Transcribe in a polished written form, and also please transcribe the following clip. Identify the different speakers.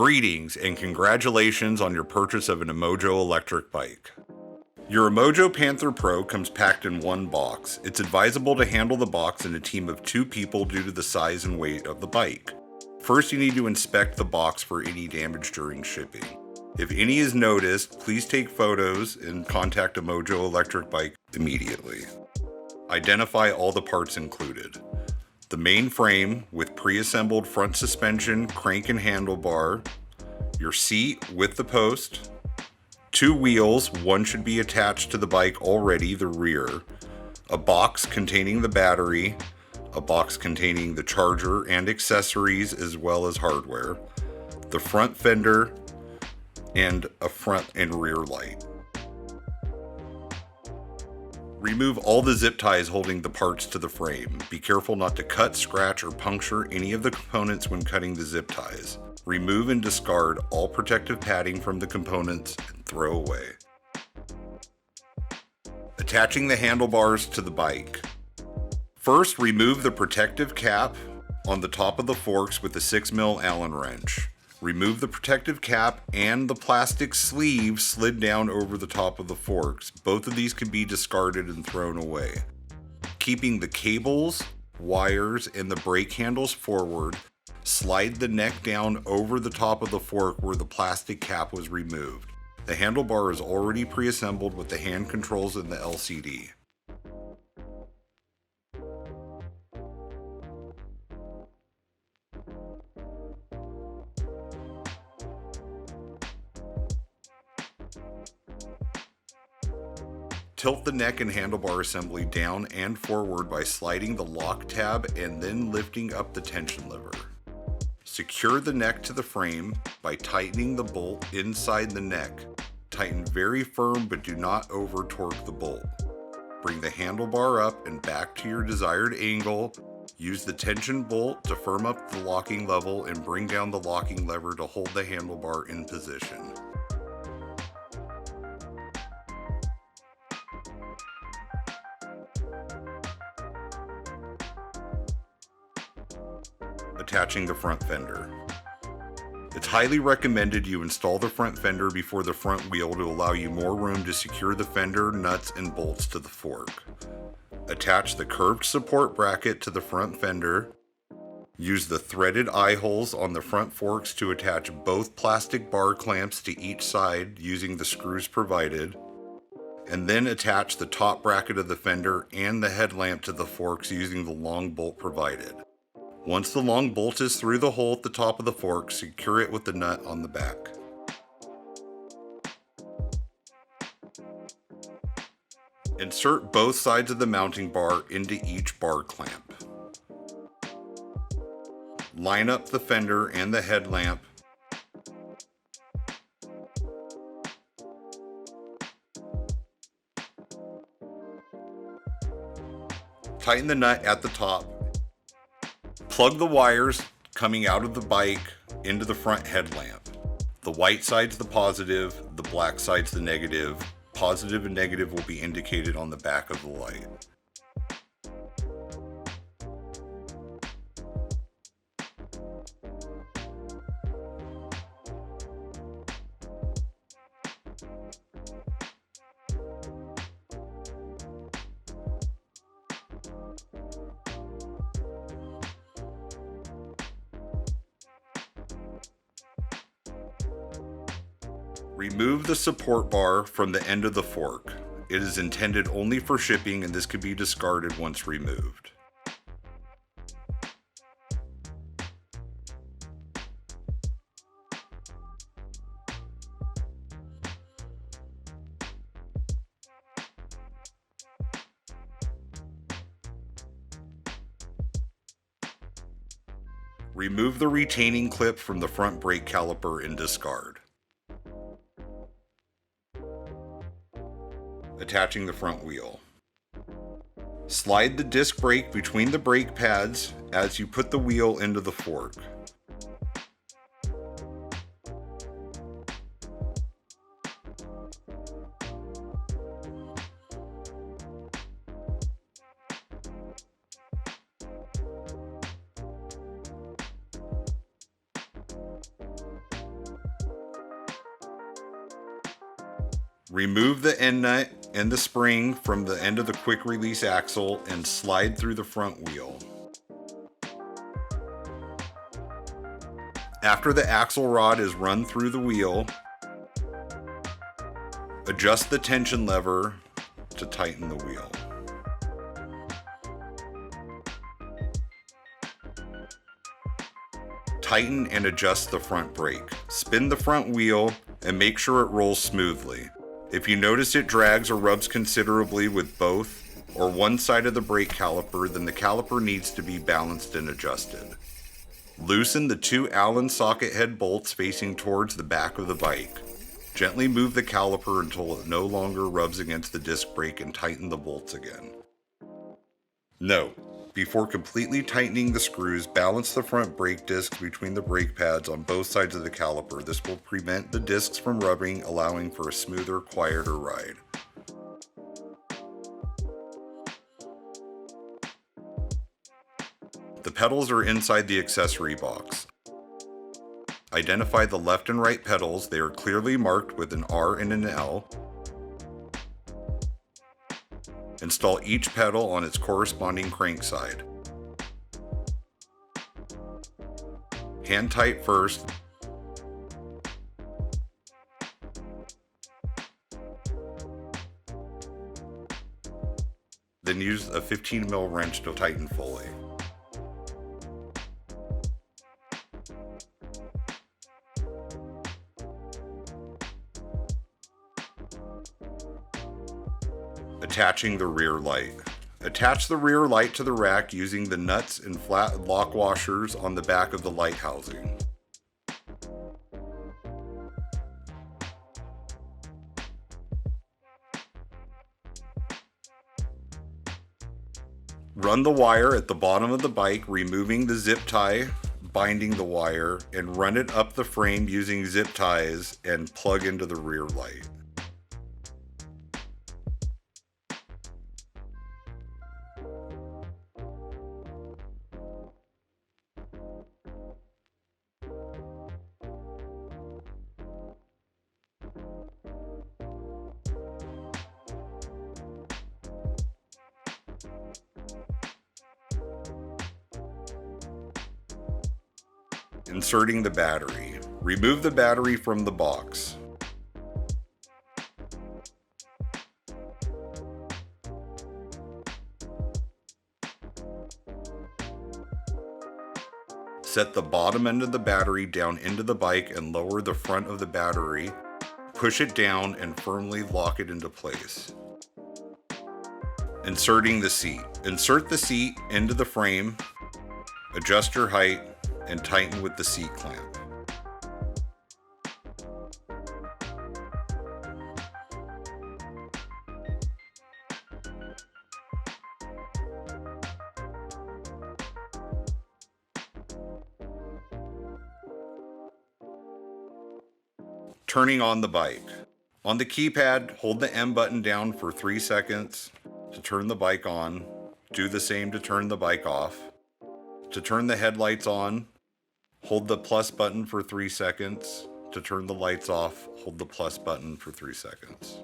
Speaker 1: Greetings and congratulations on your purchase of an Emojo electric bike. Your Emojo Panther Pro comes packed in one box. It's advisable to handle the box in a team of 2 people due to the size and weight of the bike. First, you need to inspect the box for any damage during shipping. If any is noticed, please take photos and contact Emojo Electric Bike immediately. Identify all the parts included. The main frame with pre-assembled front suspension, crank and handlebar, your seat with the post, 2 wheels, one should be attached to the bike already, the rear, a box containing the battery, a box containing the charger and accessories as well as hardware, the front fender, and a front and rear light. Remove all the zip ties holding the parts to the frame. Be careful not to cut, scratch, or puncture any of the components when cutting the zip ties. Remove and discard all protective padding from the components and throw away. Attaching the handlebars to the bike. First, remove the protective cap on the top of the forks with a 6mm Allen wrench. Remove the protective cap and the plastic sleeve slid down over the top of the forks. Both of these can be discarded and thrown away. Keeping the cables, wires, and the brake handles forward, slide the neck down over the top of the fork where the plastic cap was removed. The handlebar is already pre-assembled with the hand controls and the LCD. Tilt the neck and handlebar assembly down and forward by sliding the lock tab and then lifting up the tension lever. Secure the neck to the frame by tightening the bolt inside the neck. Tighten very firm but do not over torque the bolt. Bring the handlebar up and back to your desired angle. Use the tension bolt to firm up the locking level and bring down the locking lever to hold the handlebar in position. Attaching the front fender. It's highly recommended you install the front fender before the front wheel to allow you more room to secure the fender, nuts, and bolts to the fork. Attach the curved support bracket to the front fender. Use the threaded eye holes on the front forks to attach both plastic bar clamps to each side using the screws provided. And then attach the top bracket of the fender and the headlamp to the forks using the long bolt provided. Once the long bolt is through the hole at the top of the fork, secure it with the nut on the back. Insert both sides of the mounting bar into each bar clamp. Line up the fender and the headlamp. Tighten the nut at the top. Plug the wires coming out of the bike into the front headlamp. The white side's the positive, the black side's the negative. Positive and negative will be indicated on the back of the light. Remove the support bar from the end of the fork. It is intended only for shipping and this can be discarded once removed. Remove the retaining clip from the front brake caliper and discard. Attaching the front wheel. Slide the disc brake between the brake pads as you put the wheel into the fork. Remove the end nut and the spring from the end of the quick release axle and slide through the front wheel. After the axle rod is run through the wheel, adjust the tension lever to tighten the wheel. Tighten and adjust the front brake. Spin the front wheel and make sure it rolls smoothly. If you notice it drags or rubs considerably with both or one side of the brake caliper, then the caliper needs to be balanced and adjusted. Loosen the 2 Allen socket head bolts facing towards the back of the bike. Gently move the caliper until it no longer rubs against the disc brake and tighten the bolts again. Note: before completely tightening the screws, balance the front brake discs between the brake pads on both sides of the caliper. This will prevent the discs from rubbing, allowing for a smoother, quieter ride. The pedals are inside the accessory box. Identify the left and right pedals. They are clearly marked with an R and an L. Install each pedal on its corresponding crank side. Hand tight first. Then use a 15mm wrench to tighten fully. Attaching the rear light. Attach the rear light to the rack using the nuts and flat lock washers on the back of the light housing. Run the wire at the bottom of the bike, removing the zip tie binding the wire, and run it up the frame using zip ties and plug into the rear light. Inserting the battery. Remove the battery from the box. Set the bottom end of the battery down into the bike and lower the front of the battery. Push it down and firmly lock it into place. Inserting the seat. Insert the seat into the frame, adjust your height, and tighten with the seat clamp. Turning on the bike. On the keypad, hold the M button down for 3 seconds to turn the bike on. Do the same to turn the bike off. To turn the headlights on, hold the plus button for 3 seconds. To turn the lights off, hold the plus button for 3 seconds.